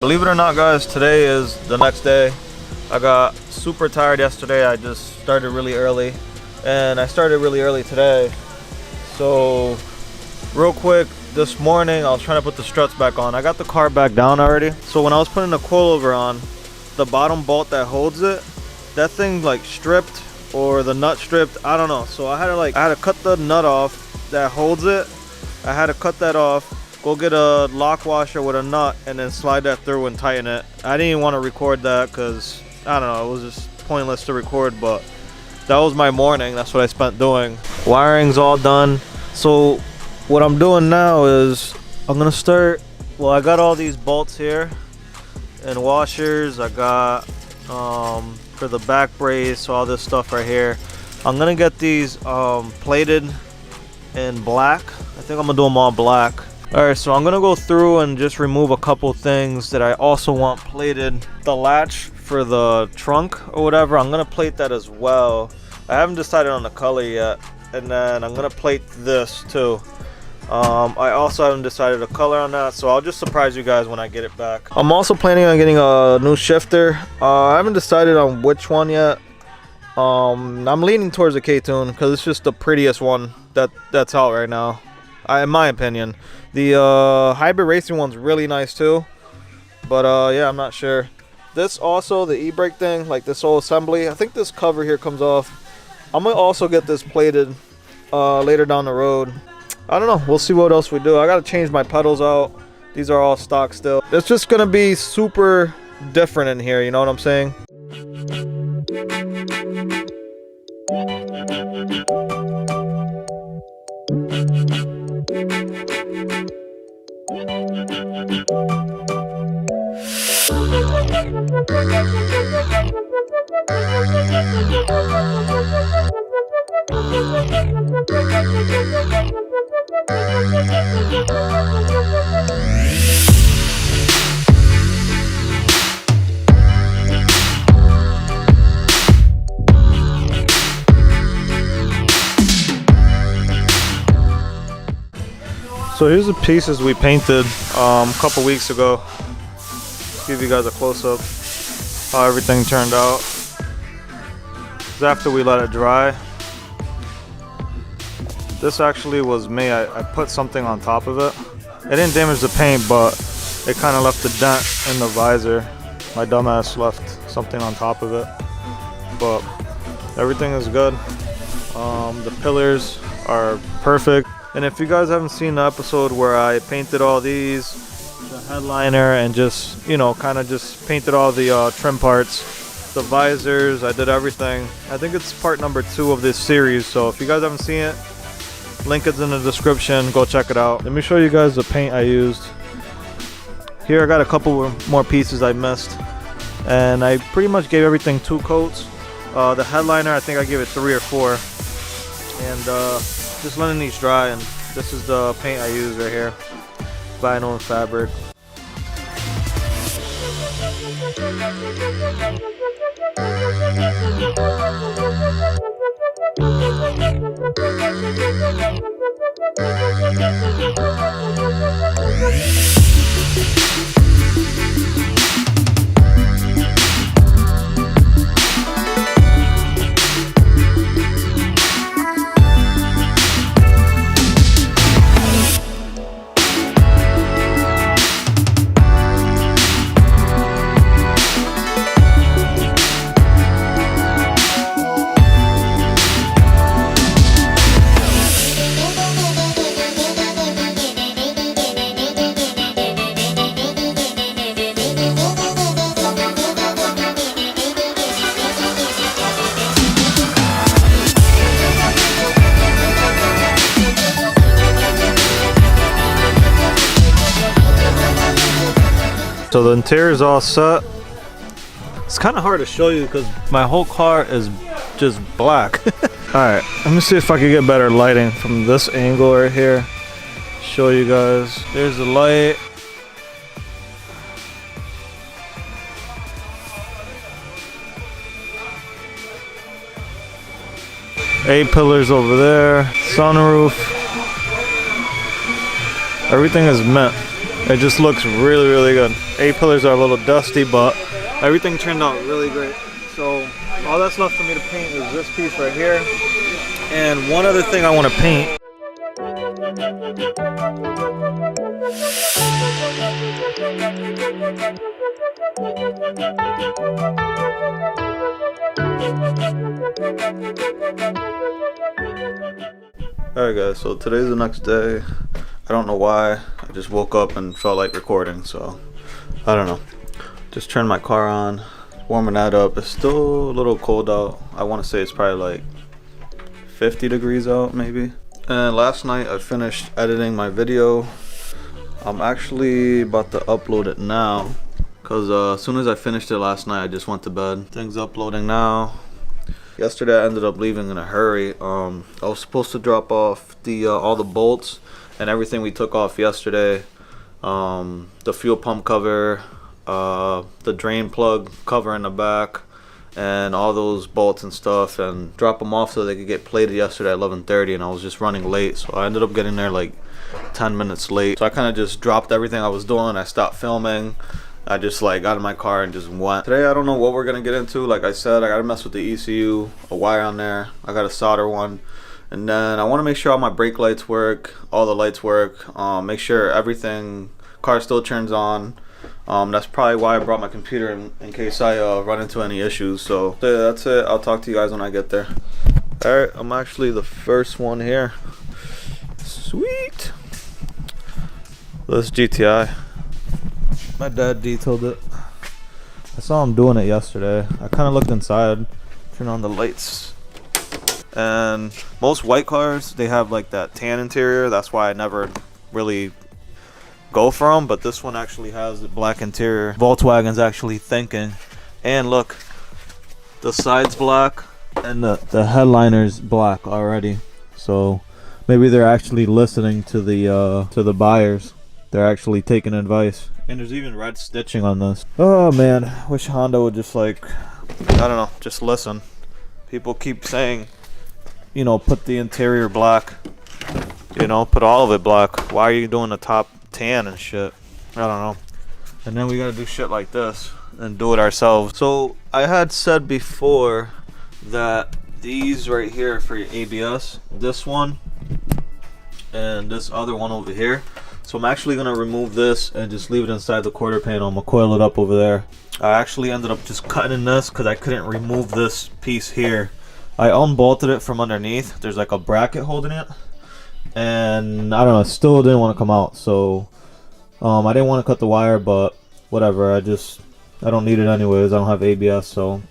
Believe it or not, guys, today is the next day. I got super tired yesterday. I just started really early, and I started really early today. So real quick, this morning I was trying to put the struts back on. I got the car back down already. So when I was putting the coilover on, the bottom bolt that holds it, that thing like stripped, or the nut stripped, I don't know. So I had to cut the nut off that holds it. I had to cut that off, go get a lock washer with a nut, and then slide that through and tighten it. I didn't even want to record that because, I don't know, it was just pointless to record, but that was my morning. That's what I spent doing. Wiring's all done. So what I'm doing now is I'm gonna start, well, I got all these bolts here and washers. I got for the back brace, all this stuff right here. I'm gonna get these plated in black. I think I'm gonna do them all black. Alright, so I'm gonna go through and just remove a couple things that I also want plated. The latch for the trunk or whatever, I'm gonna plate that as well. I haven't decided on the color yet. And then I'm gonna plate this too. I also haven't decided a color on that, so I'll just surprise you guys when I get it back. I'm also planning on getting a new shifter. I haven't decided on which one yet. I'm leaning towards the K-Tune because it's just the prettiest one that's out right now, in my opinion. The hybrid racing one's really nice too, but yeah, I'm not sure. This also, the e-brake thing, like this whole assembly, I think this cover here comes off. I'm gonna also get this plated later down the road. I don't know, we'll see what else we do. I gotta change my pedals out. These are all stock still. It's just gonna be super different in here, you know what I'm saying? So here's the pieces we painted a couple weeks ago. Give you guys a close-up how everything turned out. It's after we let it dry. This actually was me. I put something on top of it. It didn't damage the paint, but it kind of left a dent in the visor. My dumbass left something on top of it, but everything is good. The pillars are perfect. And if you guys haven't seen the episode where I painted all these, the headliner, and just, you know, kind of just painted all the trim parts, the visors, I did everything. I think it's part number 2 of this series, so if you guys haven't seen it, link is in the description, go check it out. Let me show you guys the paint I used. Here I got a couple more pieces I missed, and I pretty much gave everything 2 coats. The headliner, I think I gave it 3 or 4, and just letting these dry. And this is the paint I use right here, vinyl and fabric. So the interior is all set. It's kind of hard to show you because my whole car is just black. Alright, let me see if I can get better lighting from this angle right here. Show you guys. There's the light. A-pillars over there. Sunroof. Everything is mint. It just looks really good. A-pillars are a little dusty, but everything turned out really great. So all that's left for me to paint is this piece right here. And one other thing I want to paint. Alright guys, so today's the next day. I don't know why, I just woke up and felt like recording, so I don't know. Just turned my car on, warming that up. It's still a little cold out. I want to say it's probably like 50 degrees out maybe. And last night I finished editing my video. I'm actually about to upload it now because as soon as I finished it last night I just went to bed. Things uploading now. Yesterday I ended up leaving in a hurry. I was supposed to drop off the all the bolts and everything we took off yesterday. The fuel pump cover, the drain plug cover in the back, and all those bolts and stuff, and drop them off so they could get plated yesterday at 11:30, and I was just running late, so I ended up getting there like 10 minutes late. So I kind of just dropped everything I was doing. I stopped filming. I just like got in my car and just went. Today I don't know what we're gonna get into. Like I said, I gotta mess with the ECU, a wire on there. I gotta solder one, and then I want to make sure all my brake lights work, all the lights work. Make sure everything, car still turns on. That's probably why I brought my computer in case I run into any issues. So yeah, that's it. I'll talk to you guys when I get there. All right, I'm actually the first one here. Sweet. This GTI. My dad detailed it. I saw him doing it yesterday. I kind of looked inside, turned on the lights. And most white cars, they have like that tan interior. That's why I never really go for them. But this one actually has the black interior. Volkswagen's actually thinking. And look, the side's black and the headliner's black already. So maybe they're actually listening to the buyers. They're actually taking advice. And there's even red stitching on this. Oh man, wish Honda would just like, I don't know, just listen. People keep saying, you know, put the interior black, you know, put all of it black. Why are you doing the top tan and shit? I don't know. And then we gotta do shit like this and do it ourselves. So I had said before that these right here for your ABS, this one and this other one over here. So I'm actually gonna remove this and just leave it inside the quarter panel. I'm gonna coil it up over there. I actually ended up just cutting this because I couldn't remove this piece here. I unbolted it from underneath. There's like a bracket holding it, and I don't know, it still didn't want to come out. So I didn't want to cut the wire, but whatever. I don't need it anyways. I don't have ABS, so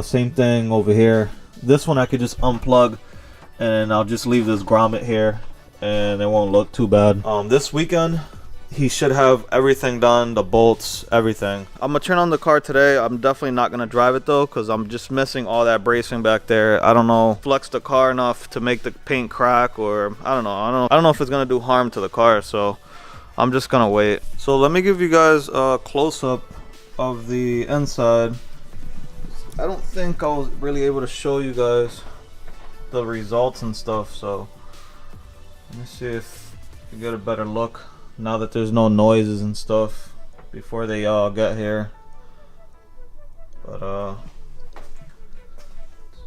same thing over here. This one I could just unplug, and I'll just leave this grommet here, and it won't look too bad. This weekend he should have everything done, the bolts, everything. I'm gonna turn on the car today. I'm definitely not gonna drive it though, because I'm just missing all that bracing back there. I don't know, flex the car enough to make the paint crack, or I don't know if it's gonna do harm to the car, so I'm just gonna wait. So let me give you guys a close-up of the inside. I don't think I was really able to show you guys the results and stuff, so let me see if you get a better look now that there's no noises and stuff before they all get here. But that's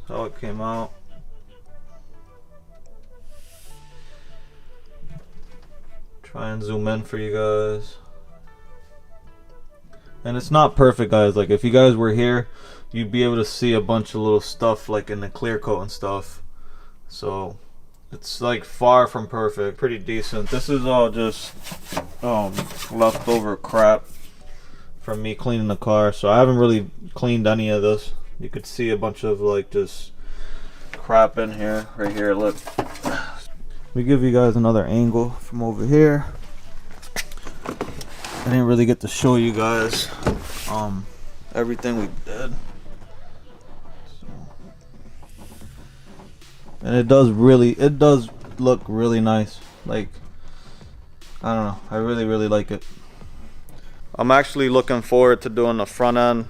how it came out. Try and zoom in for you guys. And it's not perfect, guys. Like if you guys were here, you'd be able to see a bunch of little stuff like in the clear coat and stuff. So it's like far from perfect. Pretty decent. This is all just leftover crap from me cleaning the car, so I haven't really cleaned any of this. You could see a bunch of like just crap in here. Right here, look. Let me give you guys another angle from over here. I didn't really get to show you guys everything we did. And it does look really nice. Like, I don't know, I really like it. I'm actually looking forward to doing the front end,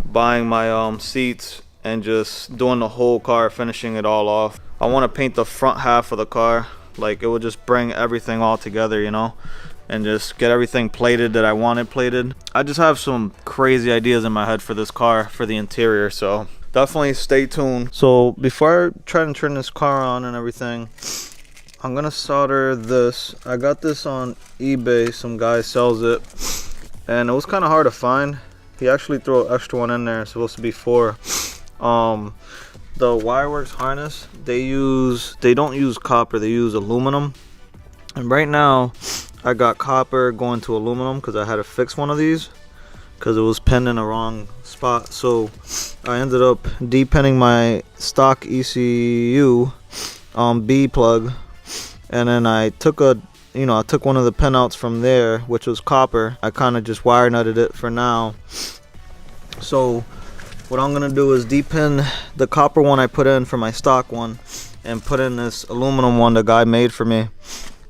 buying my seats, and just doing the whole car, finishing it all off. I want to paint the front half of the car. Like, it will just bring everything all together, you know. and just get everything plated that I wanted plated. I just have some crazy ideas in my head for this car, for the interior, so definitely stay tuned. So before I try to turn this car on and everything, I'm gonna solder this. I got this on eBay, some guy sells it, and it was kind of hard to find. He actually threw an extra one in there. It's supposed to be 4. The Wireworks harness, they don't use copper, they use aluminum. And right now I got copper going to aluminum because I had to fix one of these because it was pinned in the wrong spot. So I ended up depinning my stock ECU B plug, and then I took I took one of the pinouts from there, which was copper. I kind of just wire nutted it for now. So what I'm gonna do is depin the copper one I put in for my stock one and put in this aluminum one the guy made for me,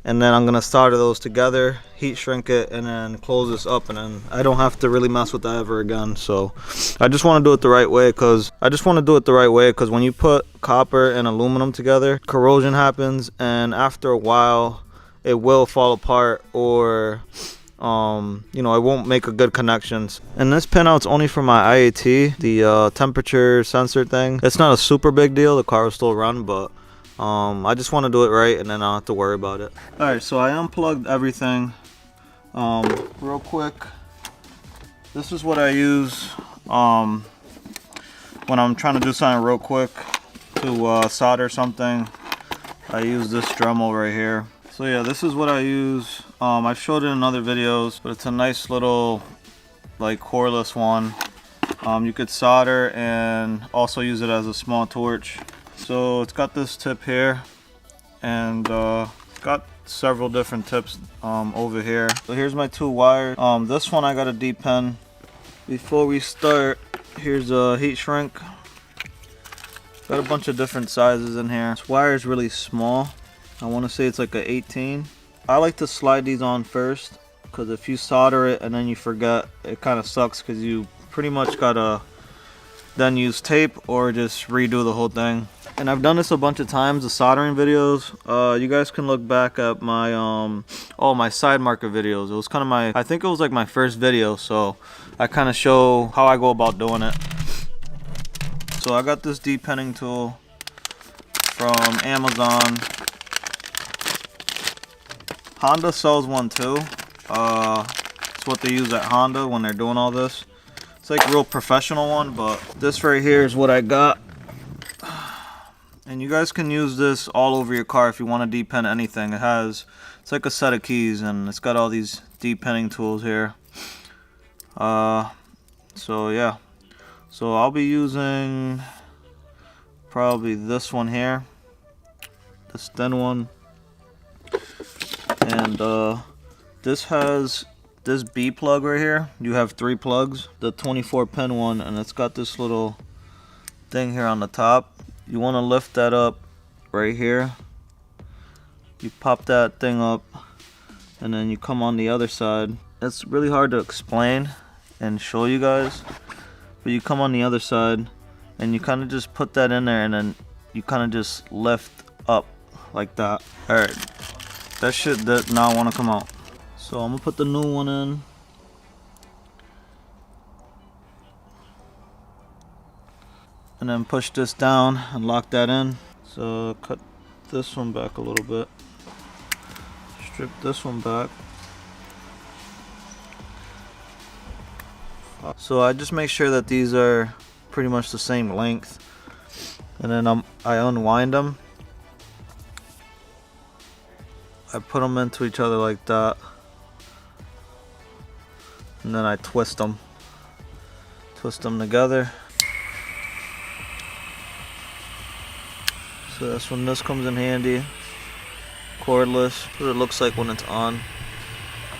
and then I'm gonna solder those together, heat shrink it, and then close this up, and then I don't have to really mess with that ever again. So I just want to do it the right way because when you put copper and aluminum together, corrosion happens, and after a while it will fall apart, or it won't make a good connections. And this pinout's only for my IAT, the temperature sensor thing. It's not a super big deal, the car will still run, but I just want to do it right, and then I don't have to worry about it. Alright, so I unplugged everything real quick. This is what I use when I'm trying to do something real quick to solder something. I use this Dremel right here. So yeah, this is what I use. I've showed it in other videos, but it's a nice little like cordless one. You could solder and also use it as a small torch. So it's got this tip here, and it's got several different tips over here. So here's my 2 wires. This one I got a depin. Before we start, here's a heat shrink. Got a bunch of different sizes in here. This wire is really small. I want to say it's like a 18. I like to slide these on first, because if you solder it and then you forget, it kind of sucks, because you pretty much gotta then use tape or just redo the whole thing. And I've done this a bunch of times, the soldering videos. You guys can look back at my my side marker videos. It was kind of I think it was like my first video, so I kind of show how I go about doing it. So I got this depinning tool from Amazon. Honda sells one too. It's what they use at Honda when they're doing all this. It's like a real professional one, but this right here is what I got. And you guys can use this all over your car if you want to depin anything. It's like a set of keys, and it's got all these depinning tools here. So yeah. So I'll be using probably this one here, this thin one. And this has this B plug right here. You have 3 plugs, the 24 pin one, and it's got this little thing here on the top. You want to lift that up right here. You pop that thing up, and then you come on the other side. It's really hard to explain and show you guys, but you come on the other side and you kind of just put that in there, and then you kind of just lift up like that. Alright, that shit does not want to come out. So I'm gonna put the new one in. And then push this down and lock that in. So cut this one back a little bit. Strip this one back. So I just make sure that these are pretty much the same length. And then I unwind them. I put them into each other like that. And then I twist them. Twist them together. So that's when this comes in handy. Cordless. What it looks like when it's on.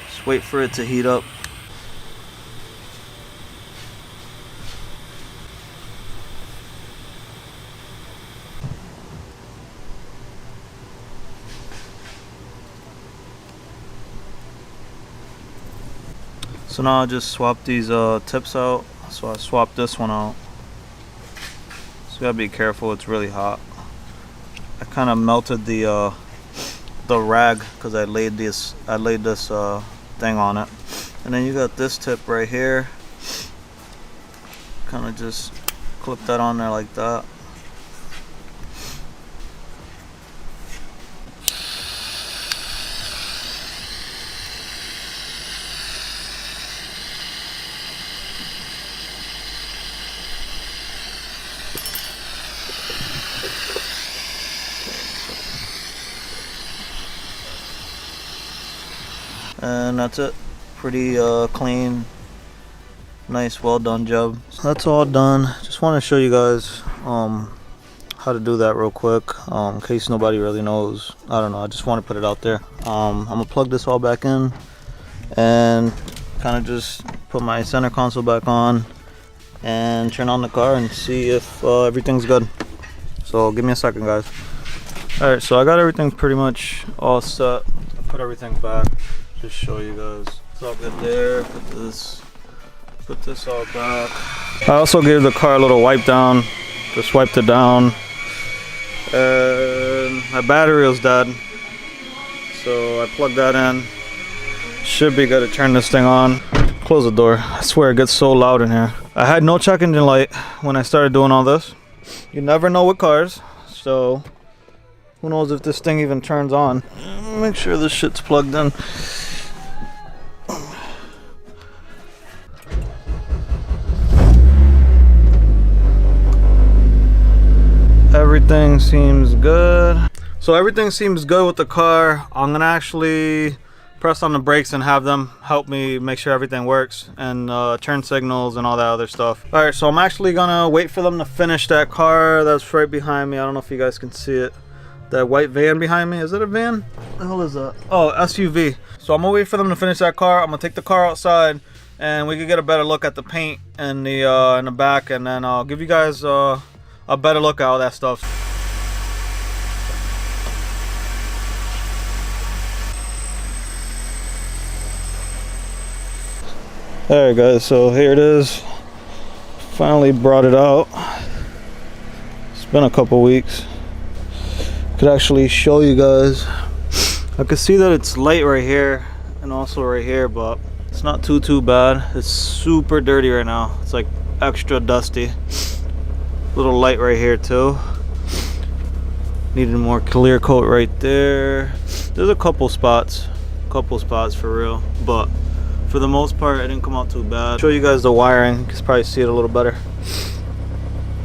Just wait for it to heat up. So now I'll just swap these tips out. So I swapped this one out. So you gotta be careful, it's really hot. I kind of melted the the rag because I laid this thing on it. And then you got this tip right here. Kind of just clip that on there like that. And that's it. Pretty clean, nice, well done job. So that's all done. Just want to show you guys how to do that real quick, in case nobody really knows. I don't know, I just want to put it out there. I'm gonna plug this all back in and kind of just put my center console back on and turn on the car and see if everything's good. So give me a second, guys. All right, so I got everything pretty much all set. I put everything back. Just show you guys. It's all good there. Put this all back. I also gave the car a little wipe down. Just wiped it down. And my battery was dead, so I plugged that in. Should be good to turn this thing on. Close the door. I swear it gets so loud in here. I had no check engine light when I started doing all this. You never know with cars, so who knows if this thing even turns on. Make sure this shit's plugged in. Everything seems good. So everything seems good with the car. I'm gonna actually press on the brakes and have them help me make sure everything works, and turn signals and all that other stuff. All right, so I'm actually gonna wait for them to finish that car that's right behind me. I don't know if you guys can see it. That white van behind me. Is it a van? What the hell is that? Oh, SUV. So I'm gonna wait for them to finish that car. I'm gonna take the car outside and we can get a better look at the paint and in the back, and then I'll give you guys a better look at all that stuff. Alright guys, so here it is. Finally brought it out. It's been a couple weeks. Could actually show you guys. I could see that it's light right here and also right here, but it's not too bad. It's super dirty right now. It's like extra dusty. Little light right here too. Needed more clear coat right there. There's a couple spots for real, but for the most part it didn't come out too bad. Show you guys the wiring. You can probably see it a little better.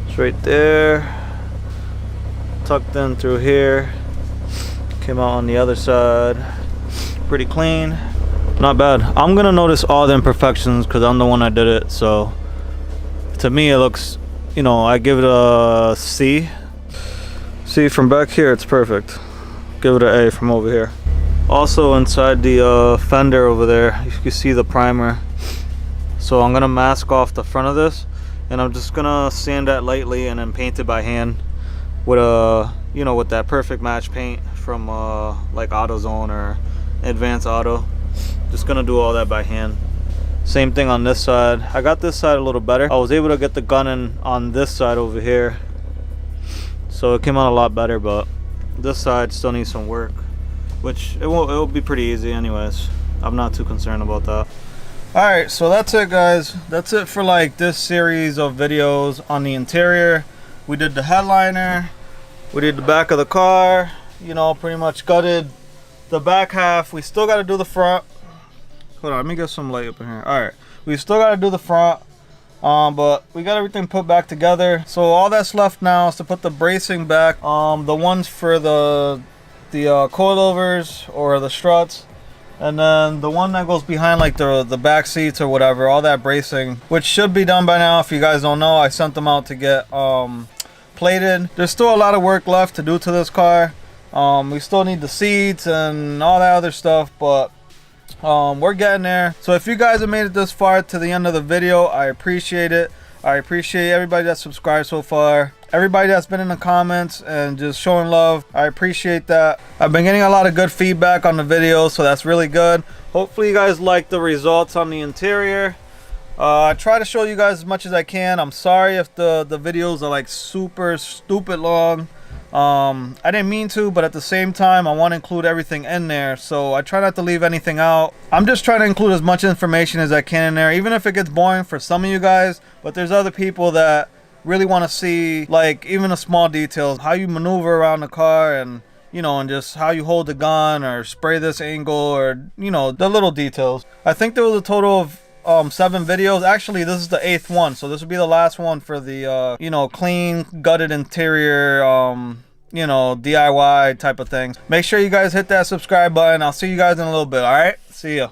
It's right there, tucked in through here. Came out on the other side. Pretty clean, not bad. I'm gonna notice all the imperfections because I'm the one that did it, so to me it looks, you know, I give it a C. See, from back here it's perfect. Give it an A from over here. Also inside the fender over there, you can see the primer. So I'm gonna mask off the front of this, and I'm just gonna sand that lightly and then paint it by hand with you know, with that perfect match paint from like AutoZone or Advanced Auto. Just gonna do all that by hand. Same thing on this side. I got this side a little better. I was able to get the gun in on this side over here, so it came out a lot better, but this side still needs some work, which it will be pretty easy anyways. I'm not too concerned about that. Alright, so that's it guys. That's it for like this series of videos on the interior. We did the headliner, we did the back of the car, you know, pretty much gutted the back half. We still got to do the front. Hold on, let me get some light up in here. Alright, we still got to do the front, but we got everything put back together. So all that's left now is to put the bracing back, the ones for the coilovers or the struts, and then the one that goes behind like the back seats or whatever, all that bracing, which should be done by now. If you guys don't know, I sent them out to get plated. There's still a lot of work left to do to this car. We still need the seats and all that other stuff, but we're getting there. So if you guys have made it this far to the end of the video, I appreciate it. I appreciate everybody that's subscribed so far, everybody that's been in the comments and just showing love. I appreciate that. I've been getting a lot of good feedback on the videos, so that's really good. Hopefully you guys like the results on the interior. I try to show you guys as much as I can. I'm sorry if the videos are like super stupid long, I didn't mean to, but at the same time, I want to include everything in there, so I try not to leave anything out. I'm just trying to include as much information as I can in there, even if it gets boring for some of you guys, but there's other people that really want to see, like, even the small details, how you maneuver around the car, and you know, and just how you hold the gun or spray this angle, or you know, the little details. I think there was a total of 7 videos. Actually, this is the 8th one, so this will be the last one for the you know, clean gutted interior, you know, DIY type of things. Make sure you guys hit that subscribe button. I'll see you guys in a little bit. All right, see ya.